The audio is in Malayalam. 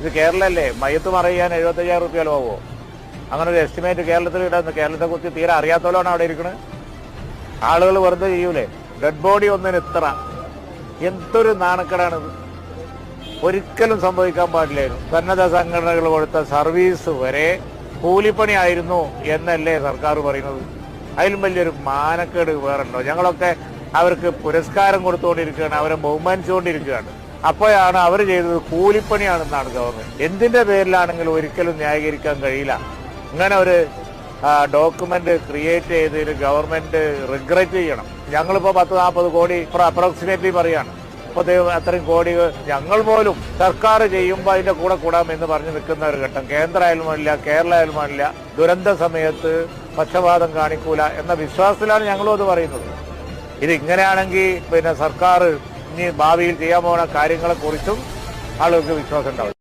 ഇത് കേരളമല്ലേ, മയ്യത്ത് മറിയാൻ 75,000 റുപ്യ ചിലവാകുമോ? അങ്ങനെ ഒരു എസ്റ്റിമേറ്റ് കേരളത്തിൽ ഇടുന്നു. കേരളത്തെ കുറിച്ച് തീരെ അറിയാത്തവരാണ് അവിടെ ഇരിക്കുന്നത്. ആളുകൾ വെറുതെ ചെയ്യൂലേ? ഡെഡ് ബോഡി ഒന്നിന് ഇത്ര, എന്തൊരു നാണക്കേടാണിത്. ഒരിക്കലും സംഭവിക്കാൻ പാടില്ലായിരുന്നു. സന്നദ്ധ സംഘടനകൾ കൊടുത്ത സർവീസ് വരെ കൂലിപ്പണി ആയിരുന്നു എന്നല്ലേ സർക്കാർ പറയുന്നത്? അതിലും വലിയൊരു മാനക്കേട് വേറുണ്ടോ? ഞങ്ങളൊക്കെ അവർക്ക് പുരസ്കാരം കൊടുത്തുകൊണ്ടിരിക്കുകയാണ്, അവരെ ബഹുമാനിച്ചുകൊണ്ടിരിക്കുകയാണ്. അപ്പോഴാണ് അവർ ചെയ്തത് കൂലിപ്പണിയാണെന്നാണ് ഗവൺമെന്റ്. എന്തിന്റെ പേരിലാണെങ്കിലും ഒരിക്കലും ന്യായീകരിക്കാൻ കഴിയില്ല. ഇങ്ങനെ ഒരു ഡോക്യുമെന്റ് ക്രിയേറ്റ് ചെയ്തതിന് ഗവൺമെന്റ് റിഗ്രറ്റ് ചെയ്യണം. ഞങ്ങളിപ്പോൾ 10-40 കോടി അപ്രോക്സിമേറ്റ്ലി പറയാണ്. അപ്പോൾ അത്രയും കോടി ഞങ്ങൾ പോലും സർക്കാർ ചെയ്യുമ്പോൾ അതിന്റെ കൂടെ കൂടാമെന്ന് പറഞ്ഞു നിൽക്കുന്ന ഒരു ഘട്ടം. കേന്ദ്രമായാലും വേണ്ടില്ല, കേരള ആയാലും വേണ്ടില്ല, ദുരന്ത സമയത്ത് പക്ഷപാതം കാണിക്കൂല എന്ന വിശ്വാസത്തിലാണ് ഞങ്ങളും അത് പറയുന്നത്. ഇതിങ്ങനെയാണെങ്കിൽ പിന്നെ സർക്കാർ ഇനി ഭാവിയിൽ ചെയ്യാൻ പോകുന്ന കാര്യങ്ങളെക്കുറിച്ചും ആളുകൾക്ക് വിശ്വാസം ഉണ്ടാവില്ല.